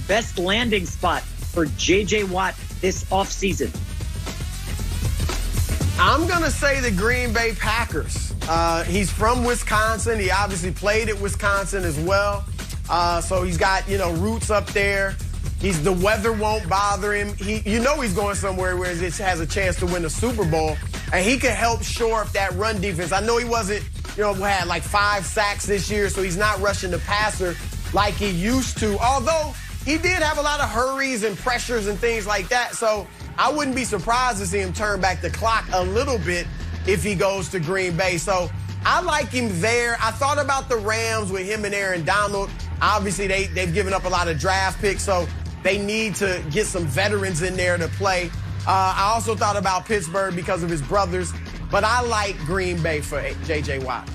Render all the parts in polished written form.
best landing spot for J.J. Watt this offseason? I'm going to say the Green Bay Packers. He's from Wisconsin. He obviously played at Wisconsin as well. So he's got, roots up there. The weather won't bother him. He's going somewhere where he has a chance to win a Super Bowl. And he can help shore up that run defense. I know he wasn't, had like 5 sacks this year, so he's not rushing the passer like he used to. Although he did have a lot of hurries and pressures and things like that. So I wouldn't be surprised to see him turn back the clock a little bit if he goes to Green Bay. So I like him there. I thought about the Rams with him and Aaron Donald. Obviously, they've given up a lot of draft picks, so they need to get some veterans in there to play. I also thought about Pittsburgh because of his brothers, but I like Green Bay for J.J. Watt.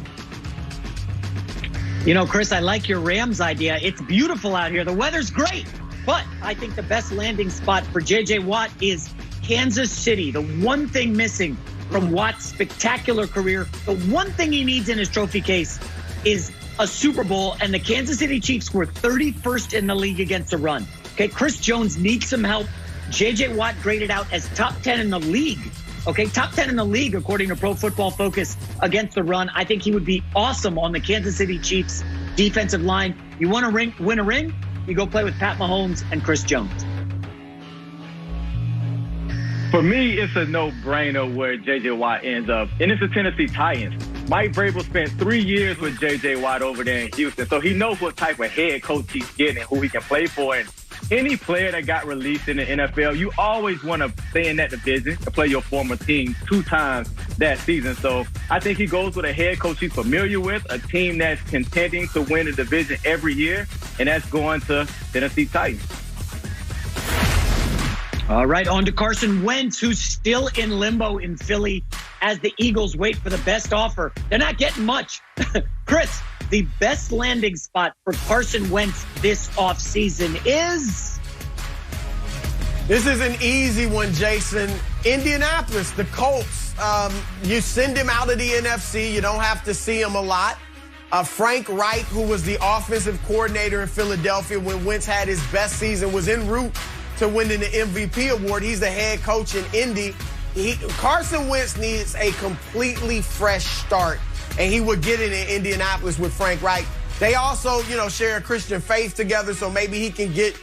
Chris, I like your Rams idea. It's beautiful out here. The weather's great. But I think the best landing spot for J.J. Watt is Kansas City. The one thing missing from Watt's spectacular career, the one thing he needs in his trophy case is a Super Bowl, and the Kansas City Chiefs were 31st in the league against the run. Okay, Chris Jones needs some help. J.J. Watt graded out as top 10 in the league. Okay, top 10 in the league, according to Pro Football Focus, against the run. I think he would be awesome on the Kansas City Chiefs defensive line. You want to win a ring? You go play with Pat Mahomes and Chris Jones. For me, it's a no-brainer where J.J. Watt ends up, and it's the Tennessee Titans. Mike Vrabel spent 3 years with J.J. Watt over there in Houston, so he knows what type of head coach he's getting and who he can play for. And any player that got released in the NFL, you always want to stay in that division and play your former team 2 times that season. So I think he goes with a head coach he's familiar with, a team that's contending to win a division every year, and that's going to Tennessee Titans. All right, on to Carson Wentz, who's still in limbo in Philly as the Eagles wait for the best offer. They're not getting much. Chris, the best landing spot for Carson Wentz this offseason is? This is an easy one, Jason. Indianapolis, the Colts. You send him out of the NFC. You don't have to see him a lot. Frank Reich, who was the offensive coordinator in Philadelphia when Wentz had his best season, was en route to winning the MVP award. He's the head coach in Indy. Carson Wentz needs a completely fresh start, and he would get it in Indianapolis with Frank Reich. They also, share a Christian faith together, so maybe he can get,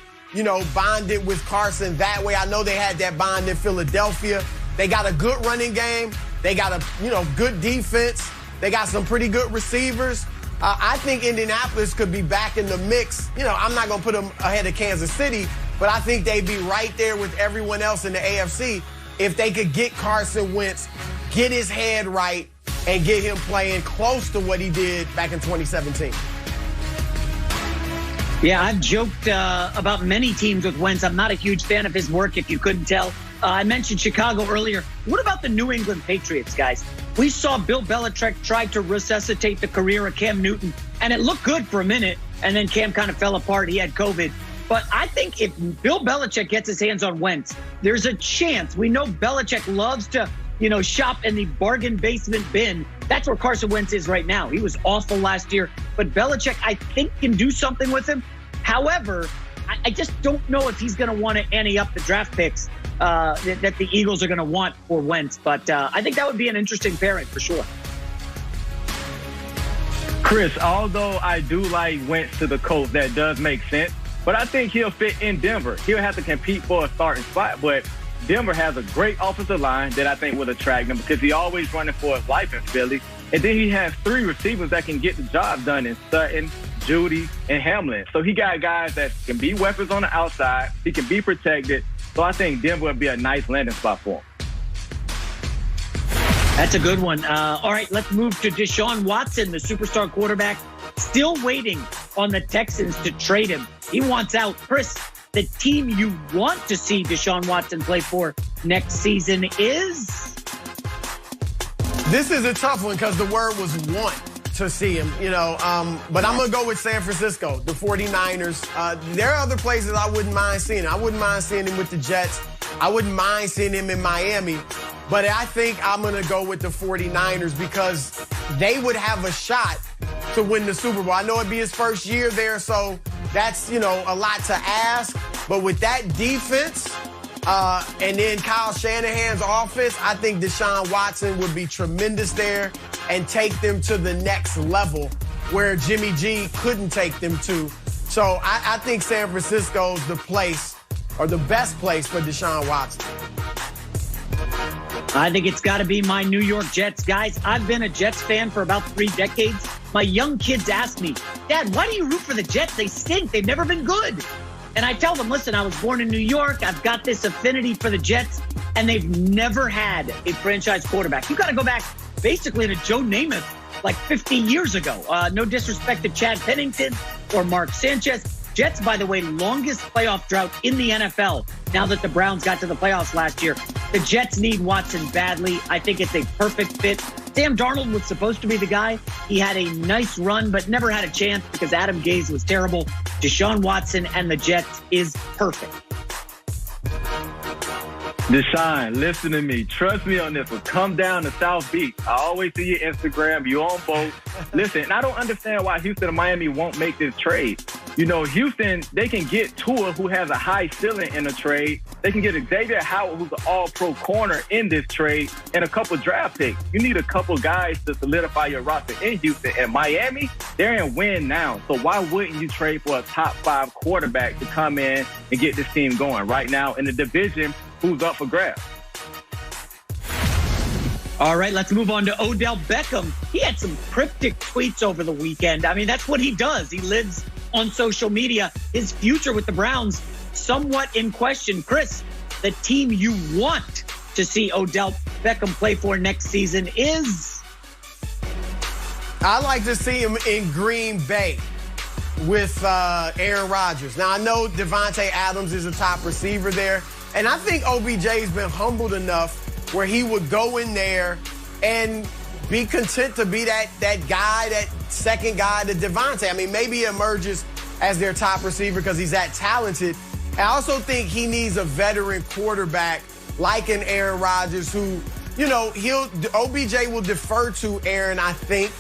bonded with Carson that way. I know they had that bond in Philadelphia. They got a good running game. They got a, good defense. They got some pretty good receivers. I think Indianapolis could be back in the mix. I'm not going to put them ahead of Kansas City, but I think they'd be right there with everyone else in the AFC if they could get Carson Wentz, get his head right, and get him playing close to what he did back in 2017. Yeah, I've joked about many teams with Wentz. I'm not a huge fan of his work, if you couldn't tell. I mentioned Chicago earlier. What about the New England Patriots, guys? We saw Bill Belichick try to resuscitate the career of Cam Newton, and it looked good for a minute, and then Cam kind of fell apart. He had COVID. But I think if Bill Belichick gets his hands on Wentz, there's a chance. We know Belichick loves to, shop in the bargain basement bin. That's where Carson Wentz is right now. He was awful last year, but Belichick, I think, can do something with him. However, I just don't know if he's going to want to ante up the draft picks that the Eagles are going to want for Wentz. But I think that would be an interesting pairing for sure. Chris, although I do like Wentz to the Colts, that does make sense. But I think he'll fit in Denver. He'll have to compete for a starting spot, but Denver has a great offensive line that I think will attract him because he's always running for his life in Philly. And then he has 3 receivers that can get the job done in Sutton, Judy, and Hamlin. So he got guys that can be weapons on the outside. He can be protected. So I think Denver will be a nice landing spot for him. That's a good one. All right, let's move to Deshaun Watson, the superstar quarterback, still waiting on the Texans to trade him. He wants out. Chris, the team you want to see Deshaun Watson play for next season is? This is a tough one because the word was want to see him, but I'm going to go with San Francisco, the 49ers. There are other places I wouldn't mind seeing him. I wouldn't mind seeing him with the Jets. I wouldn't mind seeing him in Miami. But I think I'm going to go with the 49ers because they would have a shot to win the Super Bowl. I know it'd be his first year there, so that's, a lot to ask. But with that defense and then Kyle Shanahan's offense, I think Deshaun Watson would be tremendous there and take them to the next level where Jimmy G couldn't take them to. So I think San Francisco's the place or the best place for Deshaun Watson. I think it's got to be my New York Jets. Guys, I've been a Jets fan for about 3 decades. My young kids ask me, Dad, why do you root for the Jets? They stink. They've never been good. And I tell them, listen, I was born in New York. I've got this affinity for the Jets, and they've never had a franchise quarterback. You got to go back basically to Joe Namath like 50 years ago. No disrespect to Chad Pennington or Mark Sanchez. Jets, by the way, longest playoff drought in the NFL now that the Browns got to the playoffs last year. The Jets need Watson badly. I think it's a perfect fit. Sam Darnold was supposed to be the guy. He had a nice run, but never had a chance because Adam Gase was terrible. Deshaun Watson and the Jets is perfect. Deshaun, listen to me. Trust me on this one. Come down to South Beach. I always see your Instagram. You on both. Listen, I don't understand why Houston and Miami won't make this trade. You know, Houston, they can get Tua, who has a high ceiling in a trade. They can get Xavier Howard, who's an all-pro corner in this trade, and a couple draft picks. You need a couple guys to solidify your roster in Houston. And Miami, they're in win now. So why wouldn't you trade for a top 5 quarterback to come in and get this team going right now in the division? Who's up for grabs? All right, let's move on to Odell Beckham. He had some cryptic tweets over the weekend. I mean, that's what he does. He lives on social media. His future with the Browns somewhat in question. Chris, the team you want to see Odell Beckham play for next season is? I'd like to see him in Green Bay with Aaron Rodgers. Now, I know Devontae Adams is a top receiver there. And I think OBJ's been humbled enough where he would go in there and be content to be that guy, that second guy to Devontae. I mean, maybe he emerges as their top receiver because he's that talented. I also think he needs a veteran quarterback like an Aaron Rodgers who, you know, OBJ will defer to Aaron, I think.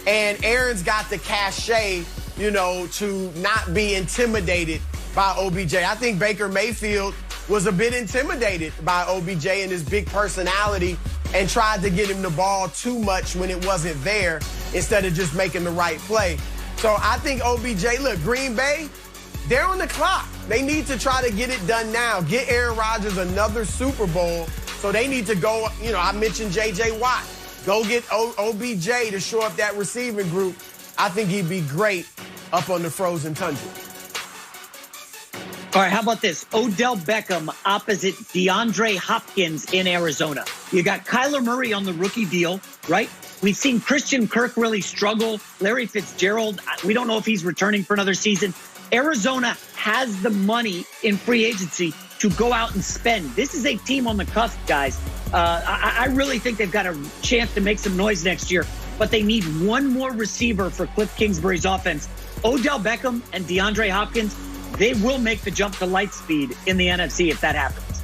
And Aaron's got the cachet, you know, to not be intimidated by OBJ. I think Baker Mayfield was a bit intimidated by OBJ and his big personality and tried to get him the ball too much when it wasn't there instead of just making the right play. So I think OBJ, look, Green Bay, they're on the clock. They need to try to get it done now. Get Aaron Rodgers another Super Bowl. So they need to go, you know, I mentioned J.J. Watt. Go get OBJ to shore up that receiving group. I think he'd be great up on the frozen tundra. All right, how about this? Odell Beckham opposite DeAndre Hopkins in Arizona. You got Kyler Murray on the rookie deal, right? We've seen Christian Kirk really struggle. Larry Fitzgerald, we don't know if he's returning for another season. Arizona has the money in free agency to go out and spend. This is a team on the cusp, guys. I really think they've got a chance to make some noise next year, but they need one more receiver for Cliff Kingsbury's offense. Odell Beckham and DeAndre Hopkins, they will make the jump to light speed in the NFC if that happens.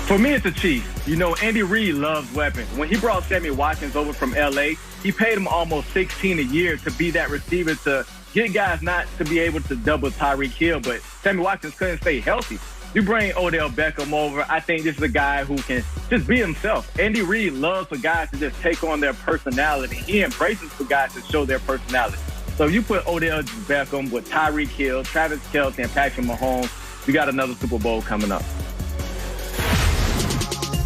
For me, it's the Chiefs. You know, Andy Reid loves weapons. When he brought Sammy Watkins over from L.A., he paid him almost $16 a year to be that receiver, to get guys not to be able to double Tyreek Hill, but Sammy Watkins couldn't stay healthy. You bring Odell Beckham over, I think this is a guy who can just be himself. Andy Reid loves for guys to just take on their personality. He embraces for guys to show their personality. So you put Odell Beckham with Tyreek Hill, Travis Kelce, and Patrick Mahomes, you got another Super Bowl coming up.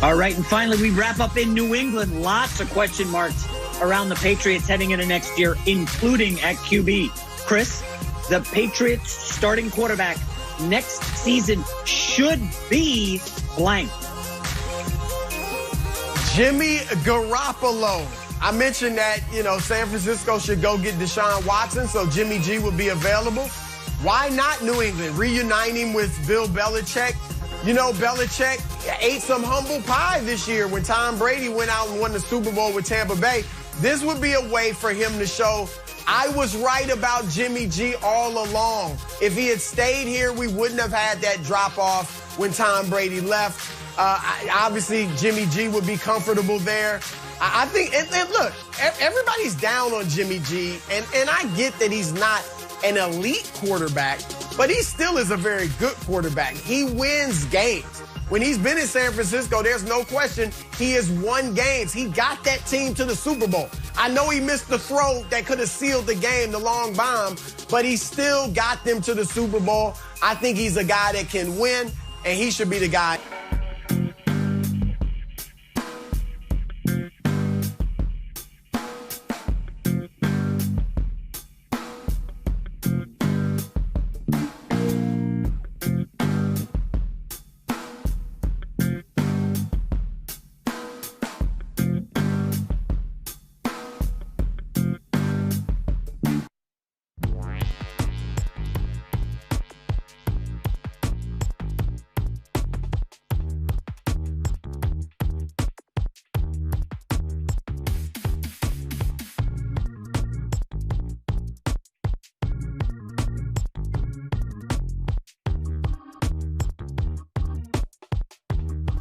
All right, and finally, we wrap up in New England. Lots of question marks around the Patriots heading into next year, including at QB. Chris, the Patriots starting quarterback next season should be blank. Jimmy Garoppolo. I mentioned that, you know, San Francisco should go get Deshaun Watson, so Jimmy G would be available. Why not New England? Reunite him with Bill Belichick. You know, Belichick ate some humble pie this year when Tom Brady went out and won the Super Bowl with Tampa Bay. This would be a way for him to show, I was right about Jimmy G all along. If he had stayed here, we wouldn't have had that drop-off when Tom Brady left. Obviously, Jimmy G would be comfortable there. I think, and look, everybody's down on Jimmy G, and I get that he's not an elite quarterback, but he still is a very good quarterback. He wins games. When he's been in San Francisco, there's no question he has won games. He got that team to the Super Bowl. I know he missed the throw that could have sealed the game, the long bomb, but he still got them to the Super Bowl. I think he's a guy that can win, and he should be the guy.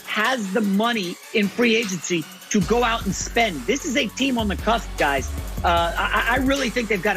Has the money in free agency to go out and spend. This is a team on the cusp, guys. I really think they've got